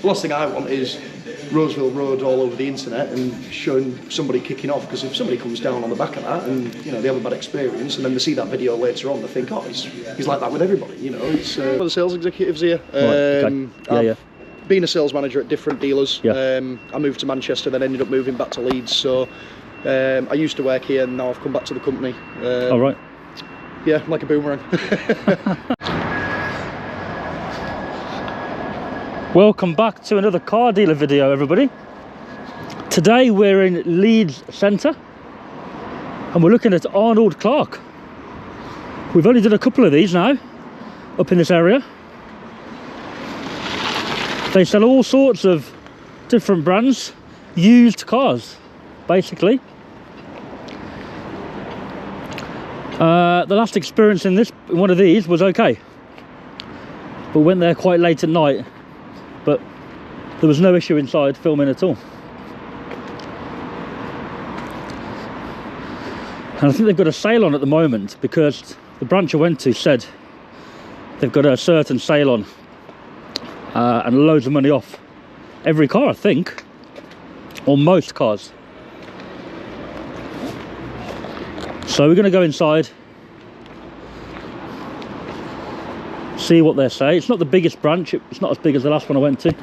The last thing I want is Roseville Road all over the internet and showing somebody kicking off, because if somebody comes down on the back of that and they have a bad experience and then they see that video later on, they think, oh, he's like that with everybody. It's the sales executives here. I've been a sales manager at different dealers. I moved to Manchester, then ended up moving back to Leeds. So I used to work here and now I've come back to the company. All right. Yeah, like a boomerang. Welcome back to another car dealer video, everybody. Today we're in Leeds Centre and we're looking at Arnold Clarke. We've only done a couple of these now up in this area. They sell all sorts of different brands, used cars basically. The last experience in one of these was okay, but went there quite late at night, but there was no issue inside filming at all. And I think they've got a sale on at the moment, because the branch I went to said they've got a certain sale on and loads of money off every car, I think, or most cars. So we're going to go inside, see what they say. It's not the biggest branch, it's not as big as the last one I went to.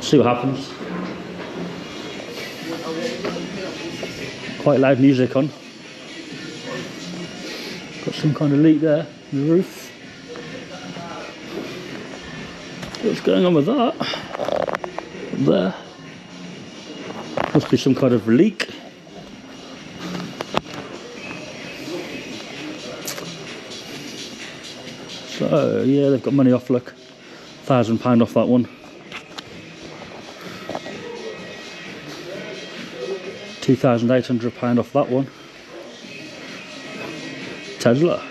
See what happens. Quite loud music on. Got some kind of leak there in the roof. What's going on with that? Up there. Must be some kind of leak. So yeah, they've got money off, look. £1,000 off that one. £2,800 off that one. Tesla.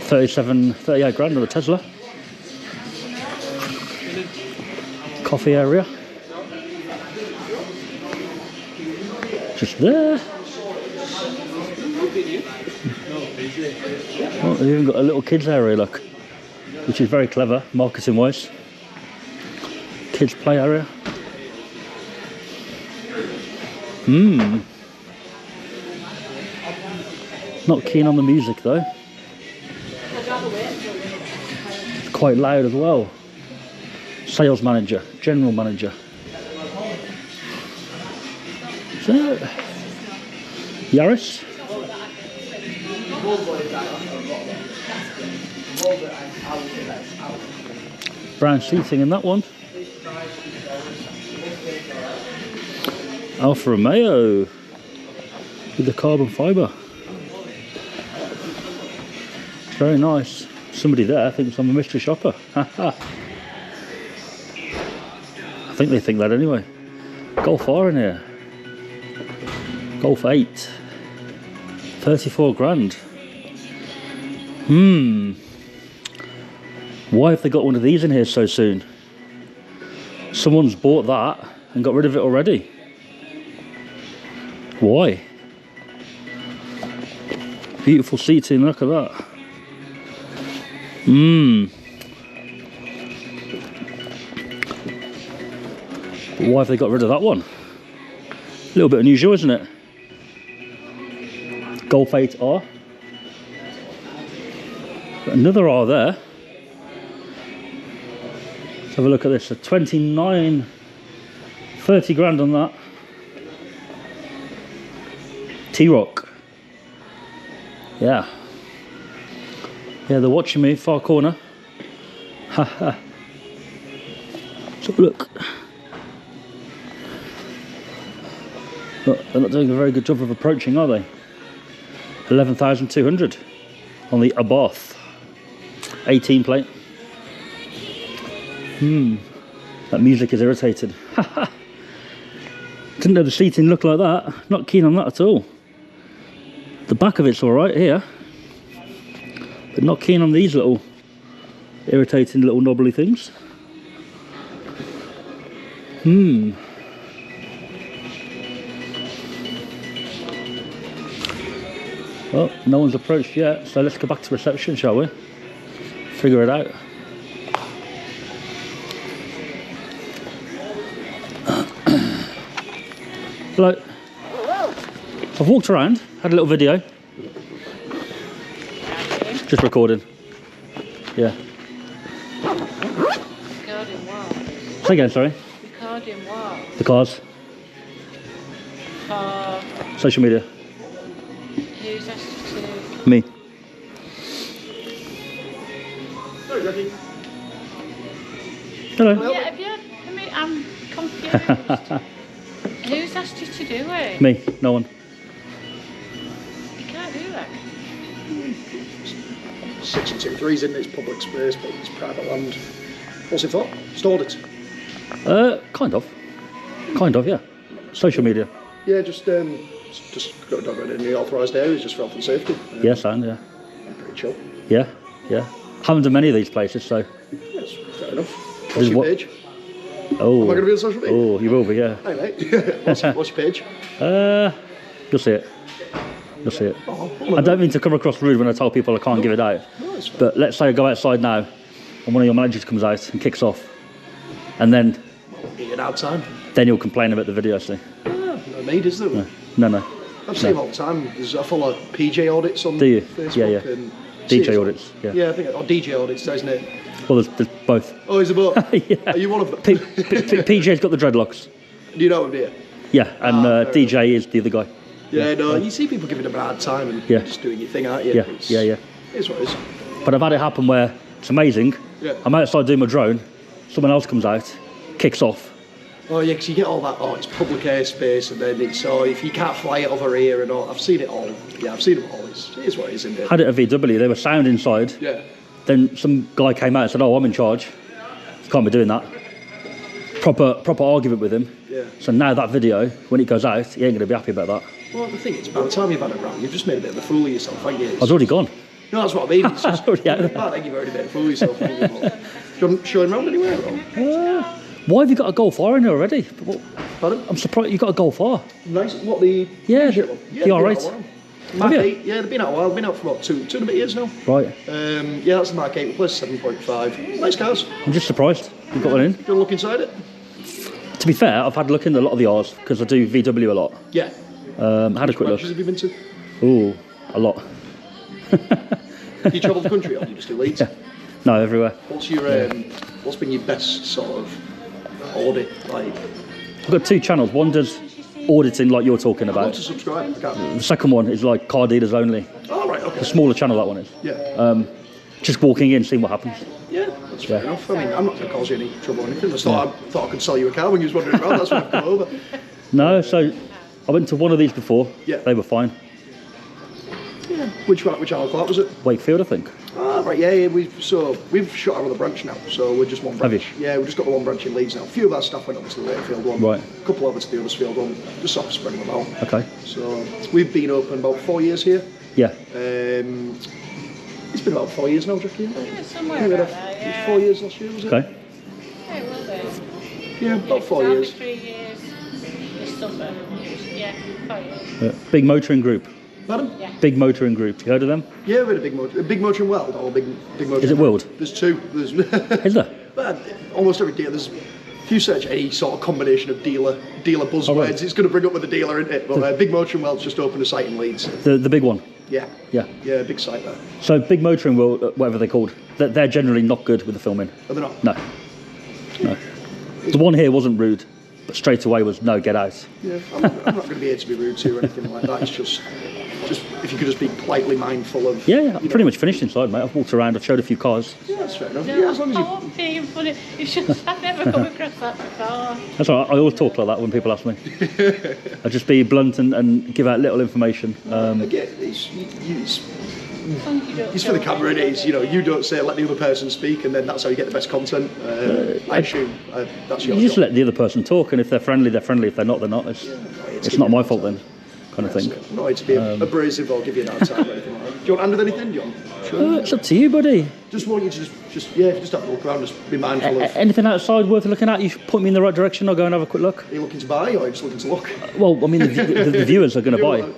38 grand on a Tesla. Coffee area. Just there. Oh, they've even got a little kids area, look, which is very clever marketing wise. Kids play area. Not keen on the music though. It's quite loud as well. Sales manager, general manager. So, Yaris. Brown seating in that one. Alfa Romeo with the carbon fibre. Very nice. Somebody there thinks I'm a mystery shopper. I think they think that anyway. Golf R in here. Golf 8. 34 grand. Why have they got one of these in here so soon? Someone's bought that and got rid of it already. Why? Beautiful seating, look at that. But why have they got rid of that one? A little bit unusual, isn't it? Golf 8R. Got another R there. Let's have a look at this. 30 grand on that. T-Rock. Yeah. Yeah, they're watching me, far corner. Haha. So look. But they're not doing a very good job of approaching, are they? 11,200 on the Abarth 18 plate. That music is irritated. Didn't know the seating looked like that. Not keen on that at all. The back of it's all right here, but not keen on these little irritating little knobbly things. Well, no one's approached yet, so let's go back to reception, shall we? figure it out. Like, I've walked around, had a little video. Just recording. Yeah. Recording what? Say again, sorry. Recording what? The cars. For Social media. who's asked you to? Me. Hello. Yeah, have you? I mean, I'm confused. Who's asked you to do it? Me, no one. You can't do that. Section 2.3 is in its public space, but it's private land. What's it for? Stored it. Kind of, yeah. Social media. Yeah, just don't go in any authorised areas, just for health and safety. Yes, and yeah. Pretty chill. Yeah. Haven't done many of these places, so. Yes, fair enough. What's There's your what- page? Oh. Am I going to be on social media? Oh, you will be, yeah. Hey mate, what's your page? You'll see it. You'll see it. Oh, I don't mean to come across rude when I tell people I can't give it out. No, it's fine. But let's say I go outside now, and one of your managers comes out and kicks off, and then Be an out time. you'll complain about the video. See? No need, is there? No. I've seen them all the time. I follow PJ audits on Do you? Facebook. Yeah. And DJ audits. Yeah. Yeah, I think or DJ audits, isn't it? Well, there's both. Oh, is it both? Yeah. Are you one of them? PJ's got the dreadlocks. Do you know him, do you? Yeah, and fair DJ is the other guy. Yeah, no, you see people giving them a hard time and Yeah. just doing your thing, aren't you? Yeah. It's what it is. But I've had it happen where it's amazing. Yeah. I'm outside doing my drone, someone else comes out, kicks off. Oh, yeah, because you get all that, it's public airspace, and then it's, if you can't fly it over here and all. I've seen it all. Yeah, I've seen it all. It is what it is, isn't it? Had it at VW, they were sound inside. Yeah. Then some guy came out and said, "Oh, I'm in charge. You can't be doing that." Proper argument with him. Yeah. So now that video, when it goes out, he ain't going to be happy about that. Well, the thing is, by the time you've had it round, you've just made a bit of a fool of yourself, haven't you? I was already gone. No, that's what I mean. It's just, Already out. I think you've already made a fool of yourself. Do you want showing around anywhere? Or? Why have you got a Golf R in there already? Pardon? I'm surprised you got a Golf R. Nice. What, the... Yeah, shit the one? Yeah, they've been R8. out a while. Have Mark you? 8, yeah, they've been out a while. They've been out for about two and a bit years now. Right. Yeah, that's the Mark 8. Plus 7.5. Nice cars. I'm just surprised you got one in. Do you want to look inside it? To be fair, I've had a look in a lot of the R's because I do VW a lot. Yeah. Had a quick look. Branches have you been to? Ooh, a lot. Do you travel the country or do you just do Leeds? Yeah. No, everywhere. What's your what's been your best sort of audit? Like, I've got two channels. One does auditing like you're talking I want about. to subscribe. I can't. The second one is like car dealers only. Oh, right, okay. The smaller channel that one is. Yeah. Just walking in, seeing what happens. Yeah, that's fair enough. I mean, I'm not going to cause you any trouble or anything. I thought I could sell you a car when you was wandering around. That's why I've come over. No, so I went to one of these before. Yeah. They were fine. Yeah. Which Arnold Clarke was it? Wakefield, I think. Ah, right, yeah, we've shut our other branch now, so we're just one branch. Have you? Yeah, we've just got the one branch in Leeds now. A few of our staff went over to the Wakefield one. Right. A couple over to the Huddersfield one, just sort of spreading them out. Okay. So we've been open about 4 years here. Yeah. It's been about 4 years now, Jackie. Yeah, somewhere I think around it there, was yeah. 4 years last year, was it? Okay. Yeah, it will be. Yeah, about 4 It'll be years. 3 years this summer. Yeah, 4 years. Big motoring group. Madam? Yeah. Big motoring group. You heard of them? Yeah, we're a big motor in Weld, or big motor. Is it Weld? There's two. There's Is there? But almost every day there's. If you search any sort of combination of dealer buzzwords, right. it's going to bring up with the dealer, isn't it? But Big Motor and Weld's just opened a site in Leeds. The big one. Yeah. Yeah. Yeah, big site there. So big motoring, whatever they're called, they're generally not good with the filming. Are they not? No. The one here wasn't rude, but straight away was no, get out. Yeah, I'm not going to be here to be rude to you or anything like that. It's just if you could just be politely mindful of. Yeah, I'm pretty much finished inside, mate. I've walked around, I've showed a few cars. Yeah, that's fair enough. No, Yeah, as long as I you. won't be funny. It's just I've never come across that before. That's all right. I always talk like that when people ask me. I just be blunt and give out little information. Again, it's for the camera, and it's you don't say let the other person speak, and then that's how you get the best content. I assume that's your You just job. let the other person talk, and if they're friendly, they're friendly. If they're not, they're not. It's not my fault then, kind of thing. Not to be abrasive or give you an hard time or anything like that. Do you want to hand with anything, John? Sure. It's up to you, buddy. Just want you to just have a look around, just be mindful of. Anything outside worth looking at, you should point me in the right direction. I'll go and have a quick look. Are you looking to buy or are you just looking to look? Well, I mean, the viewers are going to buy.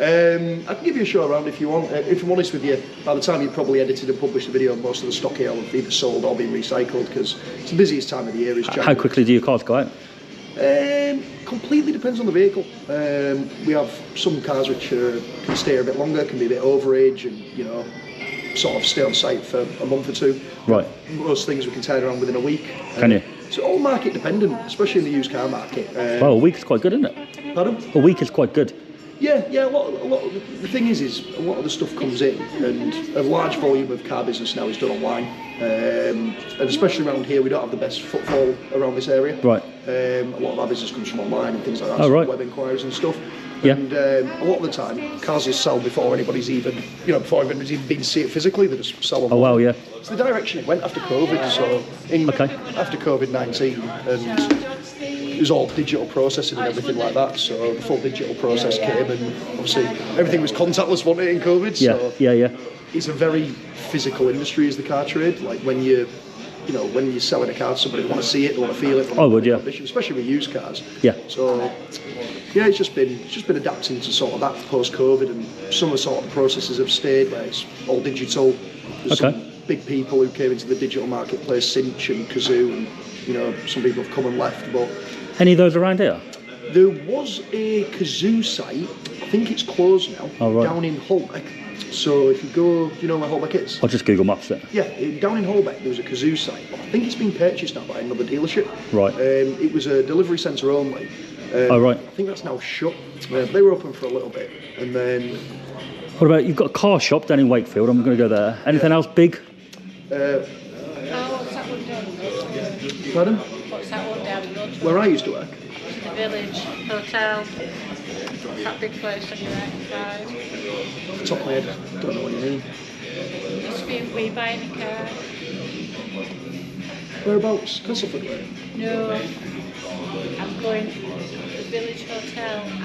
I can give you a show around if you want. If I'm honest with you, by the time you've probably edited and published the video, most of the stock here will have either sold or been recycled because it's the busiest time of the year. Is January. How quickly do your cars go out? Completely depends on the vehicle. We have some cars which can stay a bit longer, can be a bit overage, and sort of stay on site for a month or two. Right. Most things we can turn around within a week. Can you? So all market dependent, especially in the used car market. Well, a week is quite good, isn't it? Pardon? A week is quite good. Yeah. A lot. The thing is a lot of the stuff comes in, and a large volume of car business now is done online. And especially around here, we don't have the best footfall around this area. Right. A lot of our business comes from online and things like that. Oh, right. Web inquiries and stuff. Yeah. And a lot of the time, cars just sell before anybody's even, before anybody's even been to see it physically. They just sell them. Oh wow, yeah. It's the direction it went after COVID. So after COVID-19, and it was all digital processing and everything like that. So the full digital process came, and obviously everything was contactless, wasn't it, in COVID? So Yeah. It's a very physical industry, is the car trade. Like when you're selling a car to somebody, they want to see it, they want to feel it. I would, yeah. Condition, especially with used cars. Yeah. So, yeah, it's just been adapting to sort of that post-COVID, and some of the sort of processes have stayed where it's all digital. There's some big people who came into the digital marketplace, Cinch and Kazoo, and some people have come and left. But any of those around here? there was a Kazoo site. I think it's closed now. Oh, right. Down in Holbeck. So if you go, do you know where Holbeck is? I'll just Google Maps it. Yeah, down in Holbeck there was a Kazoo site. I think it's been purchased now by another dealership. Right. It was a delivery centre only. Oh, right. I think that's now shut. They were open for a little bit, and then. What about, you've got a car shop down in Wakefield, I'm going to go there. Anything else big? What's that one down? Pardon? What's that one down? Where I used to work. The Village Hotel. What's that big place on your right side? Off the top of my head, I don't know what you mean. Used to be we buying a car. Whereabouts? Castleford way? No, I'm going to the Village Hotel and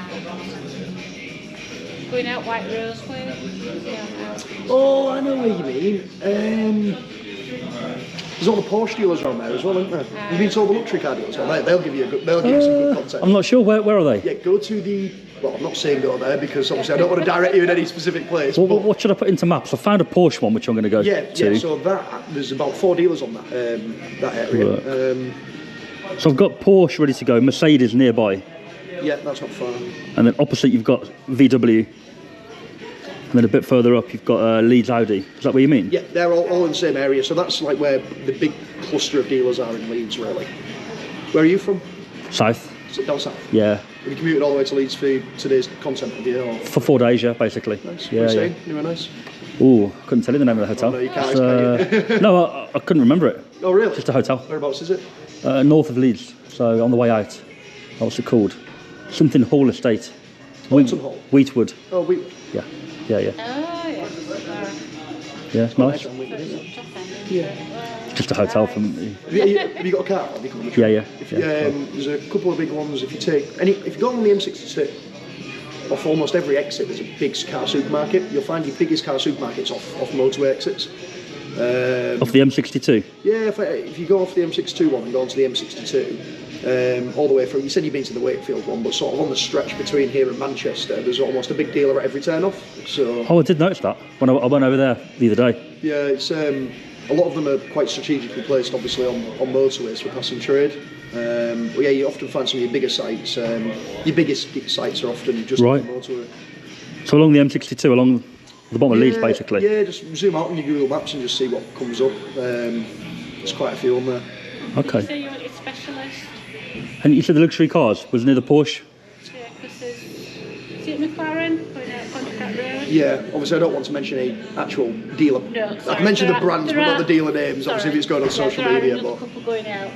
going out White Rose Way. Yeah, Oh, I know where you mean. There's all the Porsche dealers around there as well, isn't there? You've been to all the luxury car dealers. Well, they'll give you some good content. I'm not sure, where are they? Yeah, go to the. Well, I'm not saying go there because obviously I don't want to direct you in any specific place. Well, but what should I put into maps? I found a Porsche one which I'm going to go to. Yeah. So there's about 4 dealers on that area. Right. So I've got Porsche ready to go, Mercedes nearby, Yeah, that's not far. and then opposite you've got VW, and then a bit further up you've got Leeds Audi. Is that what you mean? Yeah, they're all in the same area. So that's like where the big cluster of dealers are in Leeds, really. Where are you from? South. Is it down south? Yeah. Have you commuted all the way to Leeds for today's content, have you? Or? For 4 days, yeah, basically. Nice. Yeah, What are you yeah. saying? Anywhere nice? Ooh, couldn't tell you the name of the hotel. Oh, no, you can't, It's, can you? no, I couldn't remember it. Oh, really? Just a hotel. Whereabouts is it? North of Leeds, so on the way out. What's it called? Something Hall Estate. Walton Hall? Wheatwood. Oh, we. Yeah. Oh, yeah. Yeah, it's nice. Yeah. Just a hotel from. Have you got a car? Have you come on the Yeah, train? yeah. If, yeah. there's a couple of big ones. If you go on the M62, off almost every exit, there's a big car supermarket. You'll find your biggest car supermarkets off motorway exits. Off the M62. Yeah, if you go off the M62 one and go onto the M62, all the way through, you said you've been to the Wakefield one, but sort of on the stretch between here and Manchester, there's almost a big dealer at every turn off. So Oh, I did notice that when I went over there the other day. yeah, it's a lot of them are quite strategically placed, obviously on motorways for passing trade. But yeah, you often find some of your bigger sites. Your biggest sites are often just Right. on the motorway. So along the M62, along the bottom of Leeds, basically. Yeah, just zoom out on your Google Maps and just see what comes up. There's quite a few on there. Okay. So you want your specialist? And you said the luxury cars was near the Porsche. Yeah, because is it McLaren going out Contract Road? Yeah, obviously I don't want to mention any actual dealer. No, I sorry, can mention the there are- brands, but there not are- the dealer names. Obviously, if it's going on social there are media. another But couple going out.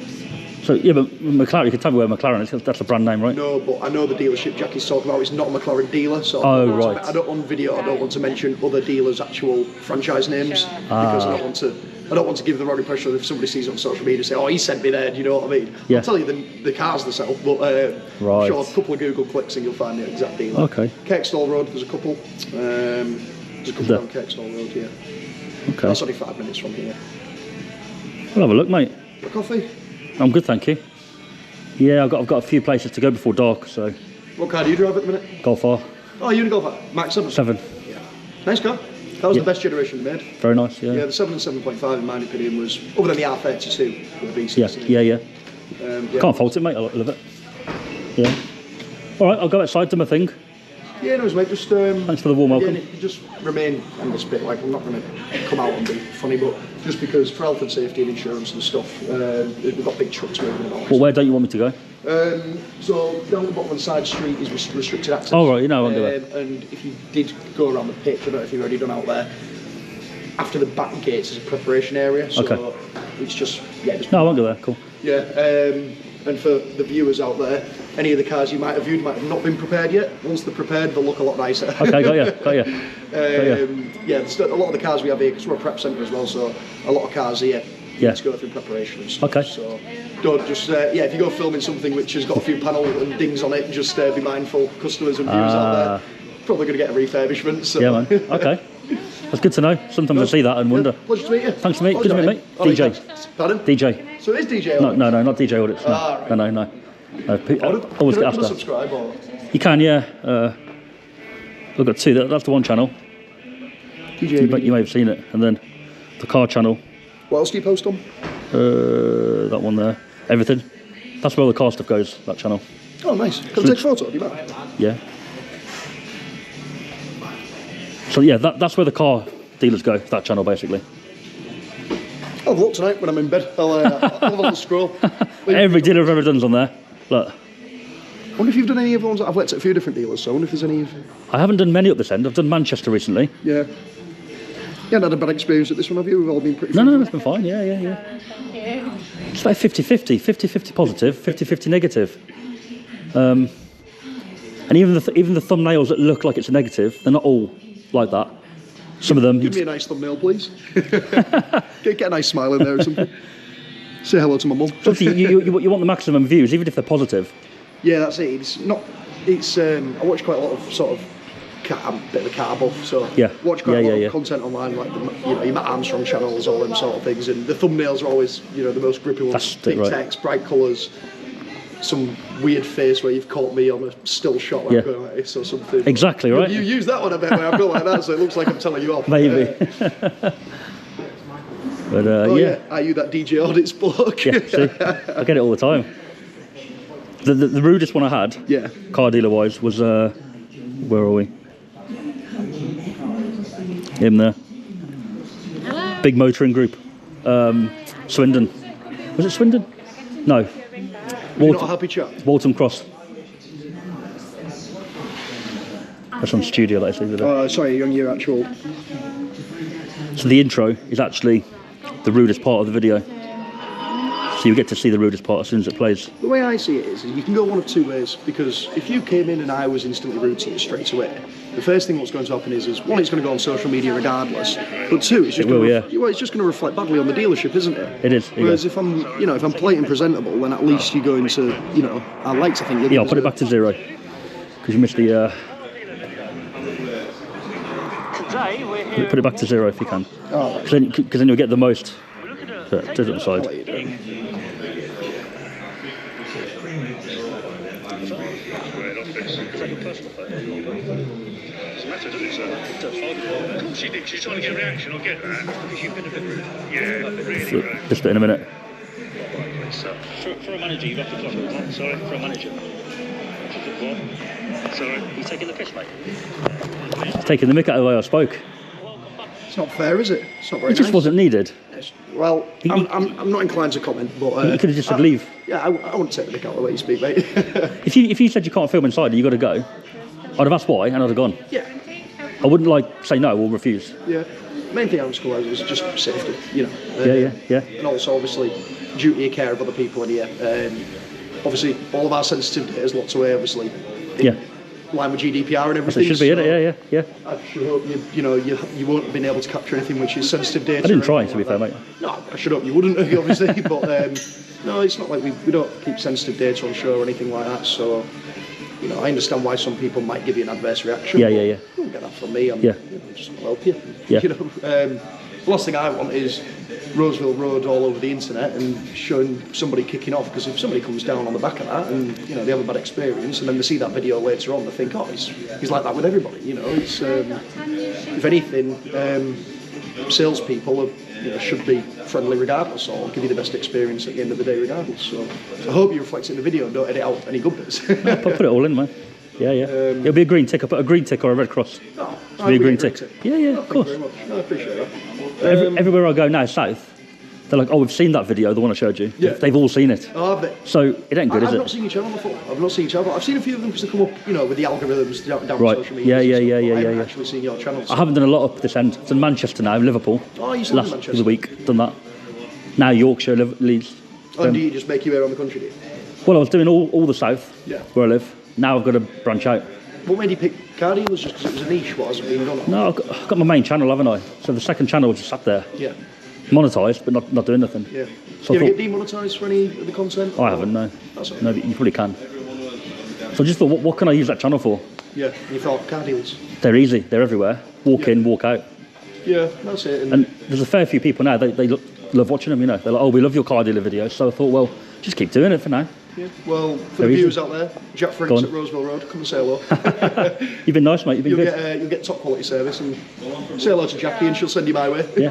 So yeah, but McLaren, you can tell me where McLaren is. That's a brand name, right? no, but I know the dealership Jackie's talking about. It's not a McLaren dealer, so Oh, right. I don't on video. I don't want to mention other dealers' actual franchise names Sure. because I don't want to give the wrong impression if somebody sees it on social media say, "Oh, he sent me there." Do you know what I mean? Yeah. I'll tell you the cars themselves, but Right. sure, a couple of Google clicks and you'll find the exact dealer. Okay. Kirkstall Road, there's a couple. There's a couple There. down Kirkstall Road, yeah. Okay. That's only 5 minutes from here. I'll have a look, mate. A coffee? I'm good, thank you. Yeah, I've got a few places to go before dark, so What car do you drive at the minute? Golf R. Oh, you only got that? Max 7? 7. Yeah. Nice car. That was Yeah. the best generation made. Very nice, yeah. Yeah, the 7 and 7.5 in my opinion was, other than the R32, were the Yeah, B6. yeah, yeah. Yeah. Can't fault it, mate. I love it. Yeah. All right, I'll go outside, do my thing. Yeah, no, mate, just... Thanks for the warm welcome. Yeah, just remain on this bit, like, I'm not going to come out and be funny, but just because for health and safety and insurance and stuff, we've got big trucks moving and all. Well, where don't you want me to go? So down the bottom of the side street is restricted access. Oh, right, you know I won't do that. And if you did go around the pitch, I don't know if you've already done out there, after the back gates is a preparation area, so Okay. it's just, yeah. Just, No, I won't go there. Cool. Yeah, and for the viewers out there, any of the cars you might have viewed might have not been prepared yet. Once they're prepared, they'll look a lot nicer. Okay, got you. Yeah, there's a lot of the cars we have here, because we're a prep centre as well, so a lot of cars here Yeah. need to go through preparation and stuff. Okay. So don't just, yeah, if you go filming something which has got a few panel and dings on it, just be mindful, customers and viewers out there, probably going to get a refurbishment. So. Yeah, man. Okay. That's good to know. Sometimes I see that and wonder. Pleasure to meet you. Thanks, mate. Good to meet you, mate. Alright, DJ. thanks. Pardon? DJ. So it is DJ No, Audits? no, not DJ Audits. No, Ah, right. no. Always Can get I asked that. subscribe or? You can, yeah. We've got 2. That's the one channel. DJ You may have seen it. And then the car channel. What else do you post on? That one there. Everything. That's where all the car stuff goes, that channel. Oh, nice. Can I take a photo? Do you mind? Yeah. So yeah, that's where the car dealers go, that channel basically. I'll have a look tonight when I'm in bed. I'll have a little scroll. Every dealer I've ever done's on there. Look. I wonder if you've done any of the ones that I've worked at a few different dealers, so I wonder if there's any of... I haven't done many up this end. I've done Manchester recently. Yeah. You haven't had a bad experience at this one, have you? We've all been pretty... No, it's been fine. Yeah. Yeah. It's like 50-50. 50-50 positive, 50-50 negative. And even the thumbnails that look like it's a negative, they're not all like that. Some of them... Give me a nice thumbnail, please. get a nice smile in there or something. Say hello to my mum. Obviously, you want the maximum views, even if they're positive. Yeah, that's it. It's not... It's... I watch quite a lot of sort of... I'm a bit of a car buff, so Yeah. watch quite a lot Yeah. of content online, like your Matt Armstrong channels, all them sort of things, and the thumbnails are always, the most grippy ones. That's it, Big right. text, bright colours, some weird face where you've caught me on a still shot where Yeah. I'm going like this or something. Exactly, right? You use that one a bit where I feel like that, so it looks like I'm telling you off. Maybe. But Oh yeah. yeah, are you that DJ Audits bloke? Yeah, see, I get it all the time. The rudest one I had, Yeah. car dealer wise, was where are we? Him there. Hello. Big motoring group. Swindon. Was it Swindon? No. You're not a happy chap? Walton Cross. That's on studio that I see with it. Sorry, on your actual... So the intro is actually the rudest part of the video. So you get to see the rudest part as soon as it plays. The way I see it is you can go one of two ways, because if you came in and I was instantly rude to you straight away, the first thing what's going to happen is one, it's going to go on social media regardless, but two, it's just it's just going to reflect badly on the dealership, isn't it? It is. Whereas if I'm polite and presentable, then at least you're going to, I like to think. Yeah, I'll put it back to 0 because you missed the. Put it back to 0 if you can. Oh, Because then you'll get the most. So, do it on the side. I'll let you do. She's trying to get a reaction, I'll get that. Because you've been a bit rude. Yeah, really rude. Just in a minute. For a manager, you have to clock it. Sorry, for a manager. What? Sorry. He's taking the piss, mate. He's taking the mick out of the way I spoke. It's not fair, is it? It's not very It just nice. wasn't needed. Well, I'm not inclined to comment, but... You could have just said leave. Yeah, I wouldn't take the mick out of the way you speak, mate. If you said you can't film inside and you got to go, I'd have asked why and I'd have gone. Yeah. I wouldn't say no or refuse. Yeah. Main thing I was going was just safety, Yeah. And also, obviously, duty of care of other people in here. Obviously, all of our sensitive data is locked away, obviously. In line with GDPR and everything. It should be, innit? Yeah. I should hope you won't have been able to capture anything which is sensitive data. I didn't try, to be fair, mate. No, I should hope you wouldn't, obviously. But no, it's not like we don't keep sensitive data on show or anything like that. So, I understand why some people might give you an adverse reaction. Yeah. You won't get that from me. I'm just going to help you. Yeah. The last thing I want is Roseville Road all over the internet and showing somebody kicking off, because if somebody comes down on the back of that and they have a bad experience and then they see that video later on, they think, oh, he's like that with everybody. It's if anything, salespeople should be friendly regardless, or give you the best experience at the end of the day regardless. So I hope you reflect it in the video and don't edit out any good bits. No, put it all in, man. Yeah. It'll be a green tick. I'll put a green tick or a red cross. Oh, It'll be a green tick. Yeah, of course. Thank you very much. No, I appreciate that. Everywhere I go now south, they're like, oh, we've seen that video, the one I showed you. Yeah. They've all seen it. Oh, have they? So it ain't good, is it? I've not seen your channel before. I've seen a few of them because they come up, with the algorithms down Right. social media. Yeah. I haven't actually seen your channel. So. I haven't done a lot up this end. It's in Manchester now, Liverpool. Oh, you still in Last Manchester? week, done that. Now Yorkshire, Leeds. And do you just make your way around the country, do you? Well, I was doing all the south, Yeah. where I live. Now I've got to branch out. What made you pick car dealers? Just because it was a niche, what hasn't been done? No, I've got my main channel, haven't I? So the second channel was just sat there, Yeah. monetised, but not doing nothing. Yeah. So Do you I ever get demonetised for any of the content? I haven't, no. That's all right. No, but you probably can. So I just thought, what can I use that channel for? Yeah. And you thought car deals? They're easy, they're everywhere. Walk Yeah. in, walk out. Yeah, that's it. And there's a fair few people now, they love watching them, They're like, oh, we love your car dealer videos. So I thought, well, just keep doing it for now. yeah. Well, for They're the easy. viewers out there, Jack Go Franks on. at Roseville Road, come and say hello. You've been nice, mate. You've been good. You'll get top quality service, and say hello to Jackie and she'll send you my way. Yeah.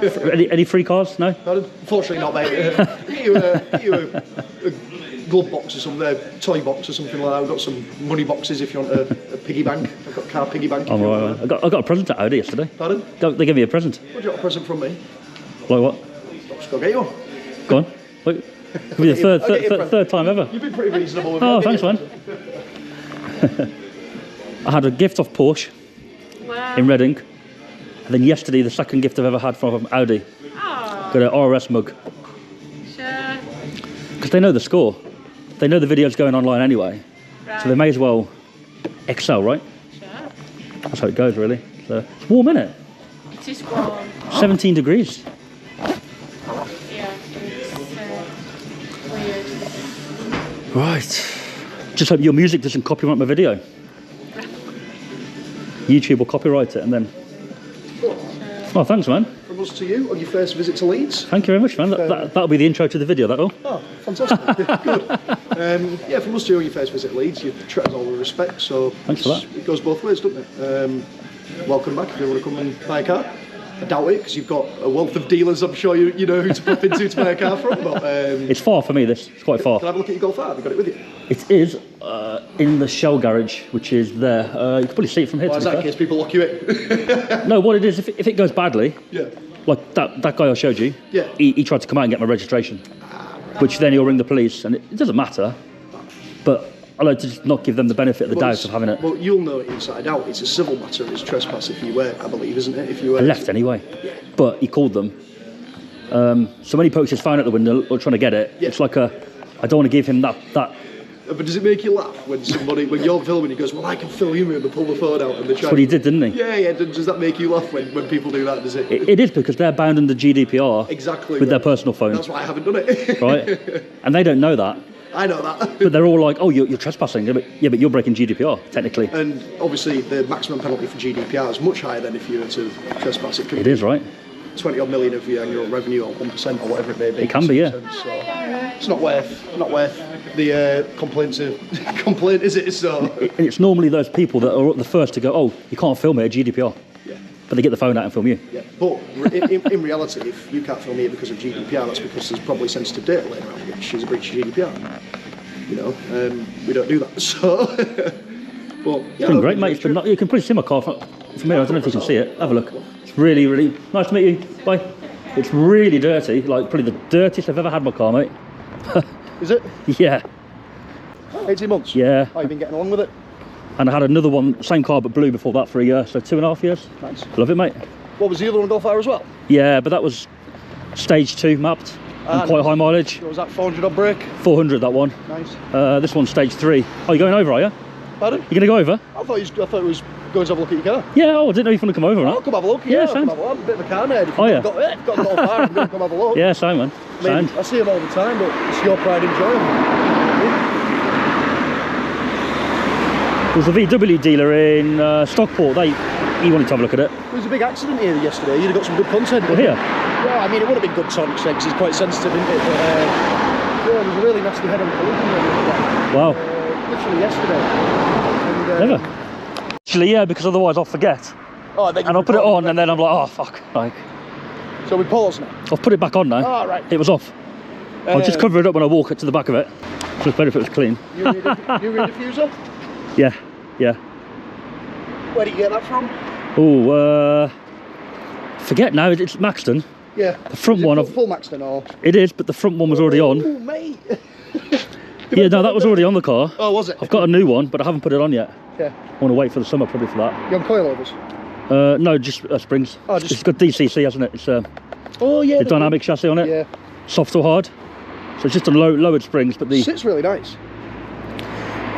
Any free cars? No? Unfortunately not, mate. Get you a glove box or something, a toy box or something like that. We've got some money boxes if you want a piggy bank. I've got a car piggy bank. Oh, right. I got a present at Audi yesterday. Pardon? They gave me a present. What do you want a present from me? Like what? I'll just go get you one. Go on. Look. It'll be the I'll get you a present. third time ever. You've been pretty reasonable with me. Oh, I'll get thanks, you a man. I had a gift off Porsche Wow. in Reading. And then yesterday, the second gift I've ever had from Audi. Oh, Got an RS mug. sure. Because they know the score. They know the video's going online anyway. Right. So they may as well excel, right? Sure. That's how it goes, really. So, it's warm, isn't it? It is warm. 17 degrees. Yeah. It's weird. Right. Just hope your music doesn't copyright my video. YouTube will copyright it and then... Oh, thanks, man. From us to you on your first visit to Leeds. Thank you very much, man. That'll be the intro to the video, that'll. Oh, fantastic. Good. Yeah, from us to you on your first visit to Leeds, you've treated us all with respect, so Thanks for that. it goes both ways, doesn't it? Welcome back if you want to come and buy a car. I doubt it, because you've got a wealth of dealers I'm sure you know who to pop into to buy a car from, but... It's far for me, this. It's quite far. Can I have a look at your Golf R? Have you got it with you? It is in the Shell garage, which is there. You can probably see it from here. Why is that in case people lock you in? No, what it is, if it goes badly, Yeah. like that guy I showed you, Yeah. he tried to come out and get my registration, which then he'll ring the police, and it doesn't matter. But I like to just not give them the benefit of the doubt of having it. Well, you'll know it inside out. It's a civil matter. It's trespass if you were, I believe, isn't it? If you were. I left anyway, but he called them. So when he pokes his phone out the window or trying to get it, Yeah. it's like I don't want to give him that. But does it make you laugh when when you're filming, he goes, well, I can film you, and they pull the phone out and they try. That's what he did, didn't he? Yeah. Does that make you laugh when people do that? Does it? It is, because they're bound under GDPR Exactly. with their personal phone, That's why I haven't done it. right? And they don't know that. I know that. But they're all like, oh, you're trespassing. Yeah, but you're breaking GDPR, technically. And obviously, the maximum penalty for GDPR is much higher than if you were to trespass. It could It be is, right? 20 odd million of your annual revenue, or 1% or whatever it may be. It can be, yeah. So it's not worth the complaint, is it? So And it's normally those people that are the first to go, oh, you can't film it at GDPR. yeah. But they get the phone out and film you. Yeah, but in reality, if you can't film here because of GDPR, that's because there's probably sensitive data laying around, which is a breach of GDPR. We don't do that. So, but yeah, It's been great, mate. You can probably see my car from here. I don't know if you can see it. Have a look. It's really, really nice to meet you. Bye. It's really dirty, like probably the dirtiest I've ever had my car, mate. Is it Yeah, 18 months? yeah. How you been getting along with it? And I had another one, same car but blue before that for a year, so 2.5 years. Nice. Love it, mate. What was the other one, Golf R as well? Yeah, but that was stage 2 mapped and quite high mileage. What was that, 400 odd brake? 400, that one. Nice. This one's stage 3. Oh, you going over, are you? Pardon? You going to go over? I thought it was going to have a look at your car. Yeah, I didn't know if you want to come over or I'll not. come have a look. Yeah, I'll come sound. have a look. I'm a bit of a car nerd. If Oh, yeah. you've got Golf R, I'm going to come have a look. Yeah, same, man. I mean, Sound. I see them all the time, but it's your pride and joy. There's a VW dealer in Stockport. They You wanted to have a look at it? There was a big accident here yesterday. You'd have got some good content. Well, here. Well, I mean, it would have been good tonic because it's quite sensitive, isn't it? But, yeah, there was a really nasty head-on collision there. Wow. Literally yesterday. And, Never. Actually, yeah, because otherwise I'll forget. Oh, and I'll put it on and then I'm like, oh, fuck. Like, so we pause now. I've put it back on now. Oh, right. It was off. I'll just cover it up when I walk it to the back of it. It's better if it was clean. New rear diffuser? Yeah, yeah. Where did you get that from? Oh, forget now, it's Maxton. Yeah. The front one. Full Maxton or? It is, but the front one was already on. Oh, mate. Yeah, no, that was already on the car. Oh, was it? I've got a new one, but I haven't put it on yet. Yeah. I want to wait for the summer probably for that. You on coilovers? No, just springs. Oh, It's got DCC, hasn't it? It's oh, yeah. the dynamic chassis on it. Yeah. Soft or hard. So it's just a lowered springs, but the Sits really nice.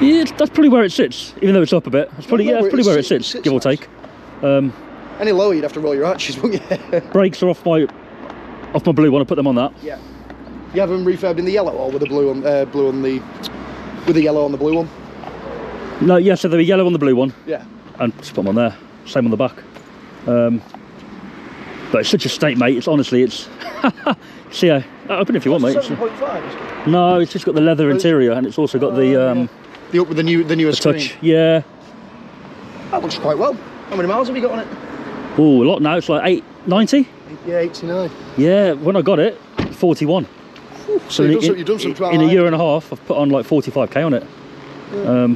yeah, that's probably where it sits, even though it's up a bit. That's probably that's probably where it sits, give or take. Any lower, you'd have to roll your arches, wouldn't you? Brakes are off my blue one. I put them on that. Yeah. You have them refurbed in the yellow or with the blue on with the yellow on the blue one? No, yeah, so they're yellow on the blue one. Yeah. And just put them on there. Same on the back. But it's such a state, mate. It's honestly, it's. See, open it if you want, mate. 7.5. No, it's just got the leather interior, and it's also got the up with the newer screen. touch. Yeah. That looks quite well. How many miles have you got on it? Oh, a lot now. It's like 890. Yeah, 89. Yeah, when I got it, 41. Ooh, so you've done some trial. In a year and a half, I've put on like 45k on it. Yeah.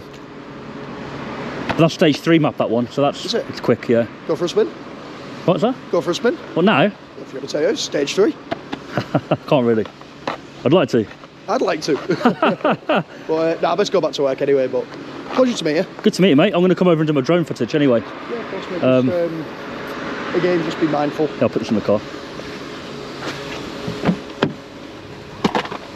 But that's stage 3 map, that one. So that's it's quick. Yeah. Go for a spin. What's that? Go for a spin. What now? If you're going to stage 3. Can't really. I'd like to. I'd like to. But nah, let's go back to work anyway. But pleasure to meet you. Good to meet you, mate. I'm going to come over and do my drone footage anyway. Yeah, of course, mate. Again, just be mindful. Yeah, I'll put this in the car.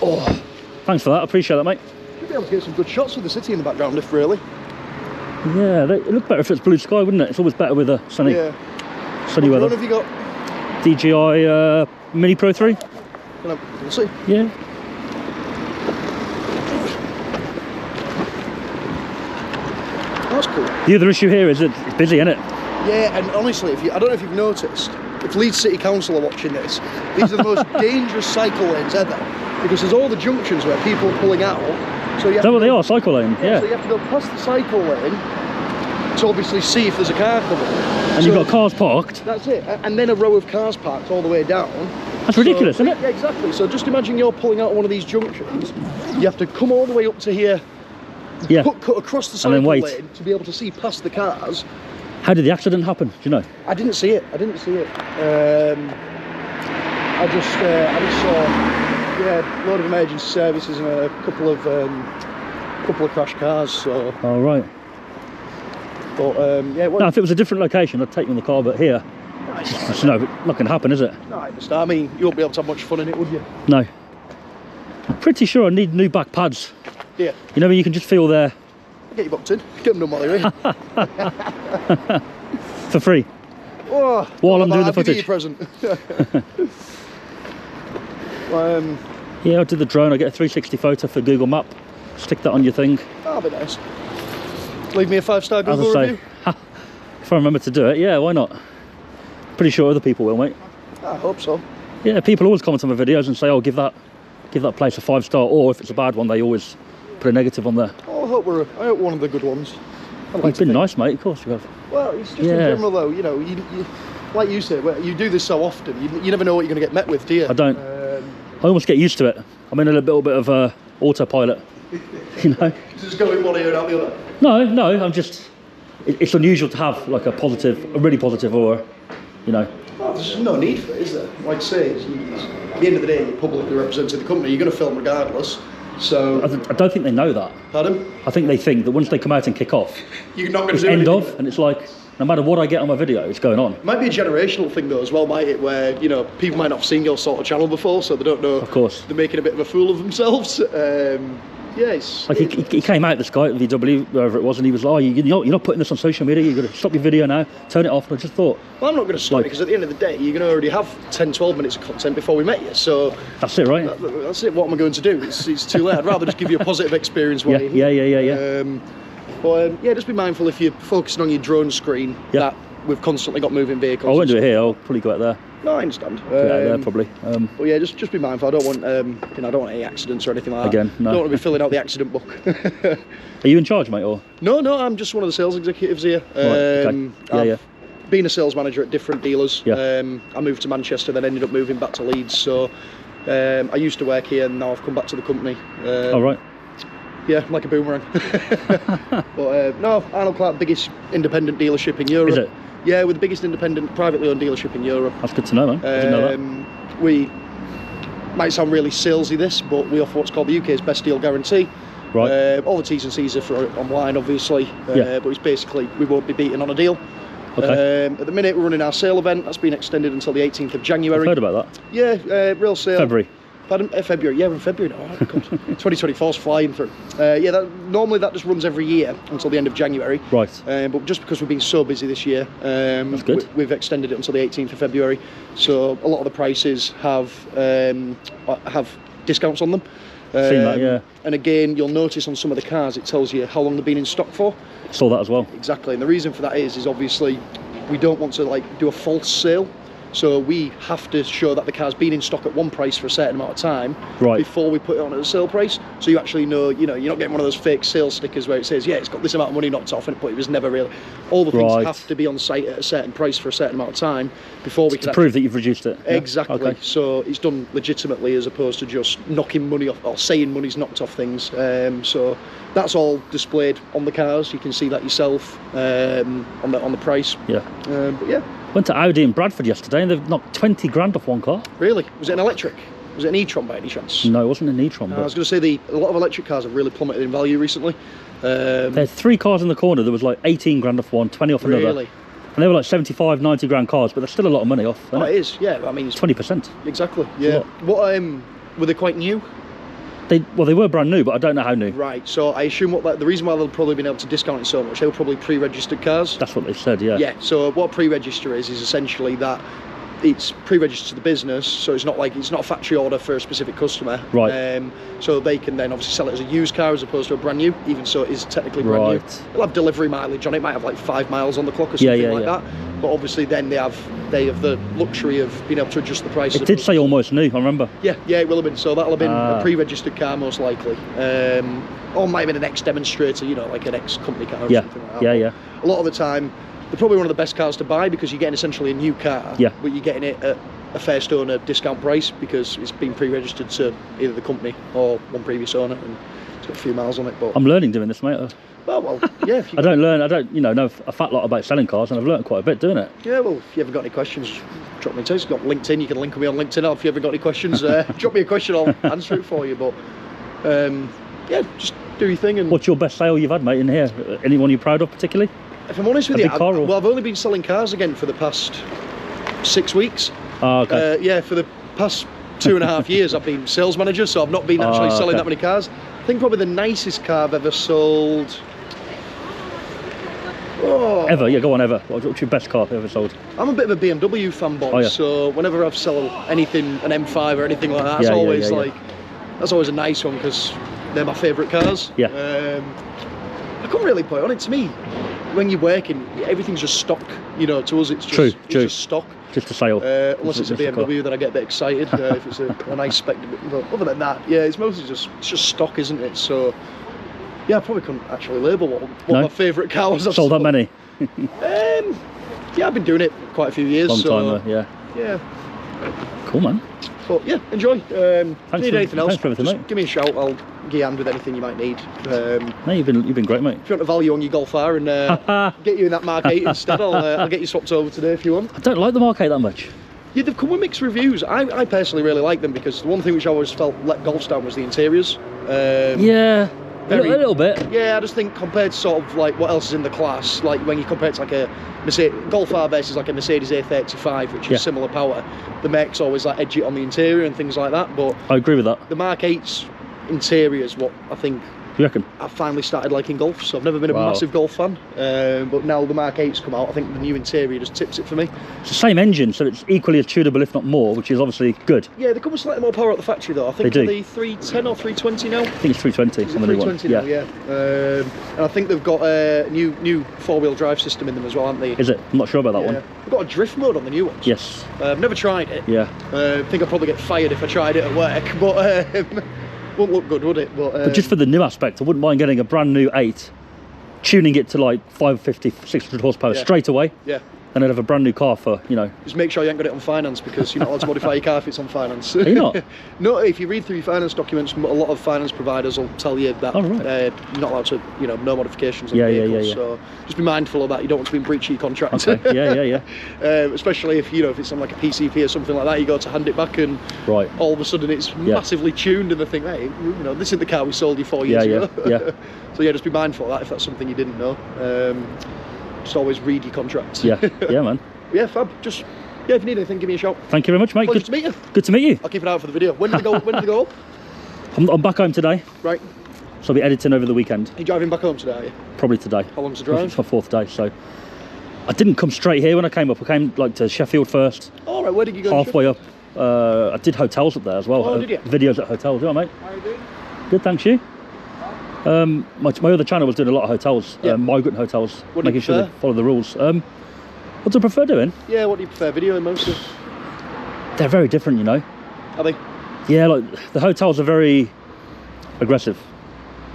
Oh, thanks for that. I appreciate that, mate. You'll be able to get some good shots with the city in the background, if really. Yeah, it look better if it's blue sky, wouldn't it? It's always better with a sunny weather. What have you got? DJI Mini Pro 3. We'll see. Yeah. That's cool. The other issue here is that it's busy, isn't it? Yeah, and honestly, I don't know if you've noticed, if Leeds City Council are watching this, these are the most dangerous cycle lanes ever, because there's all the junctions where people are pulling out. So you have Is that what they are? Cycle lane? Yeah. So you have to go past the cycle lane to obviously see if there's a car coming. And you've got cars parked. That's it. And then a row of cars parked all the way down. That's ridiculous, isn't it? Yeah, exactly. So just imagine you're pulling out one of these junctions. You have to come all the way up to here, Yeah. cut across the cycle And then wait. lane to be able to see past the cars. How did the accident happen? Do you know? I didn't see it. I just saw, yeah, a load of emergency services and a couple of crashed cars. So. Oh, right. But yeah. No, if it was a different location, I'd take you in the car, but here, it's not going to happen, is it? No, I understand. I mean, you won't be able to have much fun in it, would you? No. I'm pretty sure I need new back pads. Yeah. You know, when you can just feel there. Get you booked in. Get them done while you're in. For free. Oh, while I'm doing the I'll give you footage. your present. Yeah, I did the drone. I get a 360 photo for Google Map. Stick that on your thing. That'll be nice. Leave me a 5-star As Google I say, review. if I remember to do it, yeah, why not? Pretty sure other people will, mate. I hope so. Yeah, people always comment on my videos and say, "Oh, give that place a 5-star," or if it's a bad one, they always put a negative on there. Oh, I hope we're one of the good ones. You've been nice, mate. Of course you have. Well, it's just in general, though. You know, you like you said, you do this so often. You never know what you're going to get met with, do you? I don't. I almost get used to it. I'm in a little bit of autopilot. You know. Just go in one ear and out the other. No. I'm just. It's unusual to have like a really positive, or, you know. Well, there's no need for it, is there? Like I say, at the end of the day, you're publicly representing the company. You're going to film regardless. So I don't think they know that. Pardon? I think they think that once they come out and kick off, you're not going to it's do end anything. of, and it's like no matter what I get on my video, it's going on. It might be a generational thing though as well, might it? Where people might not have seen your sort of channel before, so they don't know. Of course. They're making a bit of a fool of themselves. Yes. Like he came out, this guy at VW, wherever it was, and he was like, "Oh, you're not putting this on social media. You've got to stop your video now. Turn it off." And I just thought, well, I'm not going to stop because at the end of the day, you're going to already have 10-12 minutes of content before we met you. So that's it, right? That's it. What am I going to do? It's too late. I'd rather just give you a positive experience while you're here. Yeah. But yeah, just be mindful if you're focusing on your drone screen that we've constantly got moving vehicles. I won't do it here. I'll probably go out there. No, I understand. Go out there probably. But yeah, just be mindful. I don't want you know, I don't want any accidents or anything like that. Again, no. Don't want to be filling out the accident book. Are you in charge, mate, or? No, I'm just one of the sales executives here. Okay. I've been a sales manager at different dealers. Yeah. I moved to Manchester, then ended up moving back to Leeds. So I used to work here, and now I've come back to the company. All right. Yeah, like a boomerang. But no, Arnold Clarke, biggest independent dealership in Europe. Is it? Yeah, we're the biggest independent, privately owned dealership in Europe. That's good to know, man. I didn't know that. We might sound really salesy this, but we offer what's called the UK's best deal guarantee. Right. All the T's and C's are for online, obviously. Yeah. But it's basically we won't be beaten on a deal. Okay. At the minute, we're running our sale event. That's been extended until the 18th of January. I've heard about that. Yeah, real sale. February. Pardon? February. Yeah, we're in February now. Oh, God. 2024's flying through. Yeah, normally that just runs every year until the end of January. Right. But just because we've been so busy this year, That's good. we've extended it until the 18th of February. So a lot of the prices have discounts on them. Seen that, yeah. And again, you'll notice on some of the cars, it tells you how long they've been in stock for. Saw that as well. Exactly. And the reason for that is obviously we don't want to like do a false sale. So we have to show that the car's been in stock at one price for a certain amount of time before we put it on at a sale price. So you actually know, you know, you're not getting one of those fake sales stickers where it says, yeah, it's got this amount of money knocked off, but it was never really. All the things have to be on site at a certain price for a certain amount of time before we can prove that you've reduced it. Yeah? Exactly. Okay. So it's done legitimately as opposed to just knocking money off or saying money's knocked off things. So that's all displayed on the cars. You can see that yourself on the price. Yeah. But yeah. Went to Audi in Bradford yesterday and they've knocked 20 grand off one car. Really? Was it an electric? Was it an e-tron by any chance? No, it wasn't an e-tron. I was going to say a lot of electric cars have really plummeted in value recently. There are 3 cars in the corner. There was like 18 grand off one, 20 off another. Really? And they were like 75, 90 grand cars, but they're still a lot of money off. Oh, it is. Yeah, I mean, it's 20%. Exactly. Yeah. What were they quite new? They were brand new, but I don't know how new. Right. So I assume the reason why they've probably been able to discount it so much, they were probably pre-registered cars. That's what they said. Yeah. Yeah. So what pre-register is essentially that it's pre-registered to the business, so it's not a factory order for a specific customer. Right. So they can then obviously sell it as a used car as opposed to a brand new, even so it is technically brand new. It'll have delivery mileage on it. Might have like 5 miles on the clock or something like that. But obviously then they have the luxury of being able to adjust the price. It did say almost new, I remember. Yeah, it will have been. So that'll have been a pre-registered car most likely. Or might have been an ex-demonstrator, you know, like an ex-company car or something like that. Yeah. A lot of the time, they're probably one of the best cars to buy because you're getting essentially a new car, but you're getting it at a first owner discount price because it's been pre-registered to either the company or one previous owner and it's got a few miles on it. But I'm learning doing this, mate. Well, yeah. I don't know a fat lot about selling cars, and I've learned quite a bit doing it. Yeah, well, if you ever got any questions, drop me a text. Got LinkedIn, you can link me on LinkedIn. If you ever got any questions, drop me a question, I'll answer it for you. But yeah, just do your thing. And what's your best sale you've had, mate, in here? Anyone you're proud of particularly? If I'm honest with you, I've only been selling cars again for the past 6 weeks. Oh, okay. Yeah, for the past 2.5 years I've been sales manager, so I've not been actually selling that many cars. I think probably the nicest car I've ever sold. Ever? Yeah, go on, ever. What's your best car you've ever sold? I'm a bit of a BMW fanboy, so whenever I've sold anything, an M5 or anything like that, that's always a nice one because they're my favourite cars. Yeah. I couldn't really put it on it. To me, when you're working, everything's just stock. You know, to us, it's just just stock. Just a sale. Unless it's a BMW, then I get a bit excited. If it's a nice spec. But other than that, yeah, it's mostly just stock, isn't it? So yeah, I probably couldn't actually label what my favourite car was. Sold that many? Yeah, I've been doing it quite a few years. Long time, though, yeah. Yeah. Cool, man. But yeah, enjoy. If you need anything else, just give me a shout. I'll give you a hand with anything you might need. No, you've been great, mate. If you want to value on your Golf R and get you in that Mark 8 instead, I'll get you swapped over today if you want. I don't like the Mark 8 that much. Yeah, they've come with mixed reviews. I personally really like them because the one thing which I always felt let golfs down was the interiors. Yeah. A little bit. Yeah, I just think compared to sort of like what else is in the class, like when you compare it to like a Mercedes, Golf R versus like a Mercedes A35, which is similar power, the Mercs always like edge it on the interior and things like that. But I agree with that. The Mark 8's interior is what I think You reckon? I've finally started liking golf, so I've never been a Wow. massive golf fan. But now the Mark 8's come out, I think the new interior just tips it for me. It's the same engine, so it's equally as tunable, if not more, which is obviously good. Yeah, they come with slightly more power at the factory though. I think They do. they're the 310 or 320 now. I think it's 320 Is it on the new one. 320 now, yeah. And I think they've got a new four-wheel drive system in them as well, haven't they? Is it? I'm not sure about that one. They've got a drift mode on the new ones. Yes. I've never tried it. Yeah. I think I'd probably get fired if I tried it at work, but wouldn't look good, would it? But just for the new aspect, I wouldn't mind getting a brand new 8, tuning it to like 550, 600 horsepower straight away, yeah. and I'd have a brand new car for, you know. Just make sure you ain't got it on finance, because you're not allowed to modify your car if it's on finance. Are you not? No, if you read through your finance documents, a lot of finance providers will tell you that Oh, right. you're not allowed to, you know, no modifications on Yeah, yeah, vehicles. yeah, yeah. So just be mindful of that. You don't want to be in breach of your contract. Okay. Yeah. Especially if, you know, if it's on like a PCP or something like that, you go to hand it back and Right. all of a sudden it's massively tuned, and they think, hey, you know, this isn't the car we sold you 4 years ago. Yeah. So yeah, just be mindful of that if that's something you didn't know. Just always read your contracts. Yeah. Yeah, man. Yeah, fab. Just if you need anything, give me a shout. Thank you very much, mate. Pleasure to meet you. Good to meet you. I'll keep an eye out for the video. When did they go? When did they go up? I'm back home today, Right. so I'll be editing over the weekend. Are you driving back home today? Are you? Probably today. How long's the It's drive? my 4th day, so I didn't come straight here when I came up. I came like to Sheffield first, All right. Where did you go? halfway up. I did hotels up there as well. Oh, did you? Videos at hotels, yeah, mate. How are you doing? Good, thanks you. My other channel was doing a lot of hotels, Yeah. migrant hotels, What do you making sure they prefer? follow the rules. What do I prefer doing? Yeah. What do you prefer, video mostly? They're very different, you know. Are they? Yeah, like the hotels are very aggressive.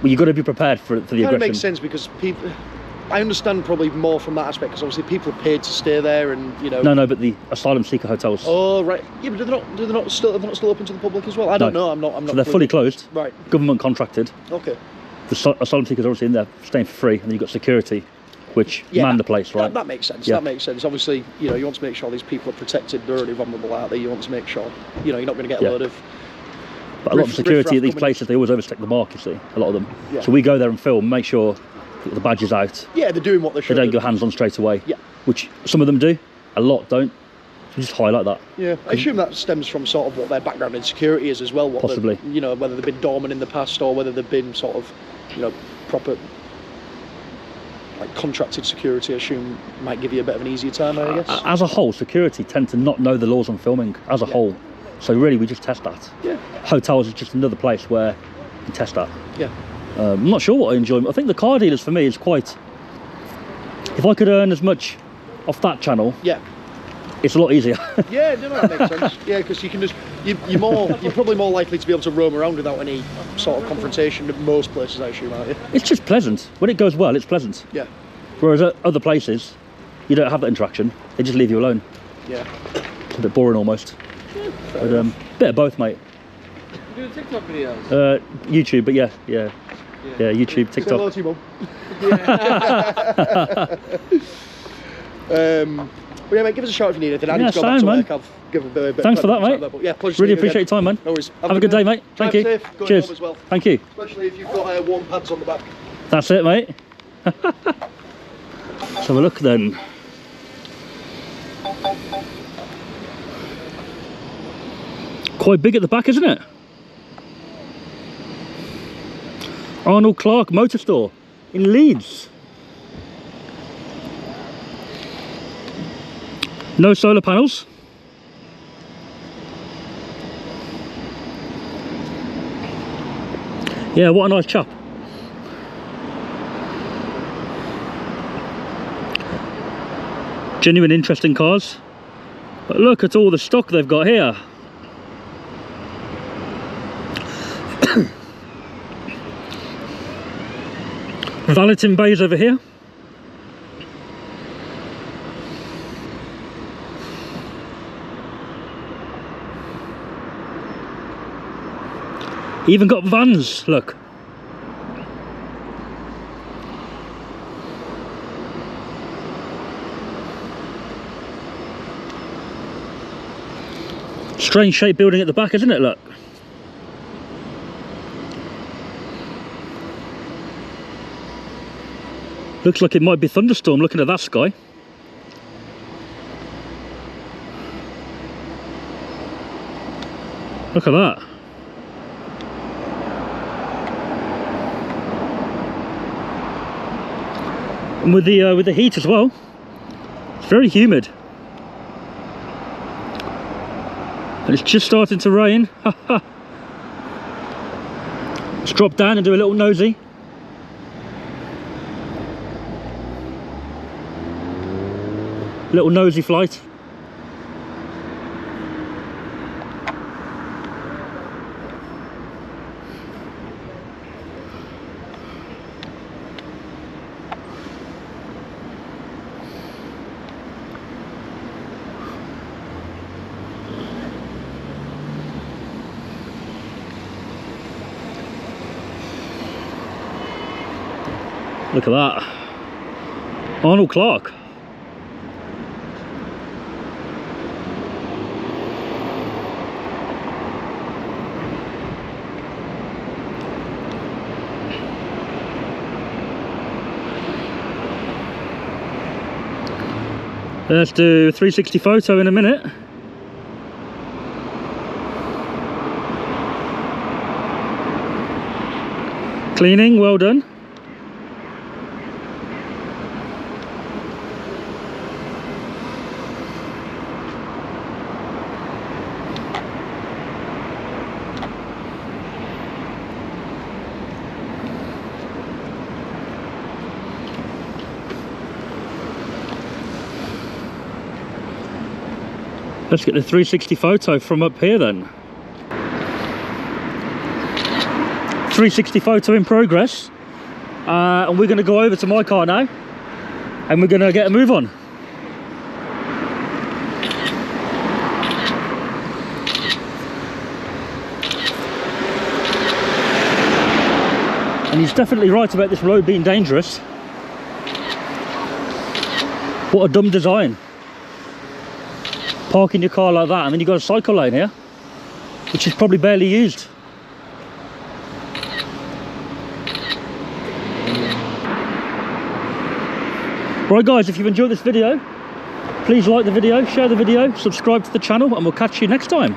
Well, you've got to be prepared for the Kind of aggression. makes sense, because people. I understand probably more from that aspect, because obviously people are paid to stay there, and you know. No, but the asylum seeker hotels. Oh right. Yeah, but they're not still open to the public as well? I don't know. I'm not. So they're fully closed. Right. Government contracted. Okay. The asylum seekers are obviously in there staying for free, and then you've got security, which man the place, right? That makes sense. Yeah. That makes sense. Obviously, you know, you want to make sure these people are protected. They're already vulnerable out there. You want to make sure, you know, you're not going to get a Yeah. load of. But a lot of security at these coming in. places, they always overstep the mark, you see, a lot of them. Yeah. So we go there and film, make sure that the badge is out. Yeah, they're doing what they They should. don't do. go hands on straight away. Yeah. Which some of them do, a lot don't. So just highlight that. Yeah, I assume that stems from sort of what their background in security is as well. What Possibly. You know, whether they've been dormant in the past, or whether they've been sort of, you know, proper. Like contracted security, I assume, might give you a bit of an easier time, I guess. As a whole, security tend to not know the laws on filming, as a whole. So really, we just test that. Yeah. Hotels is just another place where you test that. Yeah. I'm not sure what I enjoy. I think the car dealers for me is quite. If I could earn as much off that channel, Yeah. it's a lot easier. Yeah, no, that makes sense. Yeah, because you can just you're probably more likely to be able to roam around without any sort of confrontation at most places, I assume, aren't you? It's just pleasant. When it goes well, it's pleasant. Yeah. Whereas at other places, you don't have that interaction. They just leave you alone. Yeah. It's a bit boring almost. But bit of both, mate. You do TikTok videos? YouTube, but yeah, YouTube, Say hello TikTok. to your mum. But yeah, mate, give us a shout if you need anything. I need Yeah, to go back to sound, man. work. I've given a bit. Thanks for that, mate. But yeah, pleasure. to Really meet you appreciate your again. time, man. No worries. Have a good day, mate. Thank you. Drive safe, going Cheers. home as well. Thank you. Especially if you've got warm pads on the back. That's it, mate. Let's have a look then. Quite big at the back, isn't it? Arnold Clarke Motor Store in Leeds. No solar panels. Yeah, what a nice chap. Genuine interesting cars. But look at all the stock they've got here. Valeting bays over here. Even got vans, look. Strange shaped building at the back, isn't it? Look. Looks like it might be thunderstorm looking at that sky. Look at that. And with the heat as well, it's very humid. And it's just starting to rain. Let's drop down and do a little nosy. Little nosy flight. Look at that. Arnold Clarke. Let's do a 360 photo in a minute. Cleaning, well done. Let's get the 360 photo from up here then. 360 photo in progress. And we're going to go over to my car now. And we're going to get a move on. And he's definitely right about this road being dangerous. What a dumb design. Parking your car like that, and then you've got a cycle lane here, which is probably barely used. Right guys, if you've enjoyed this video, please like the video, share the video, subscribe to the channel, and we'll catch you next time.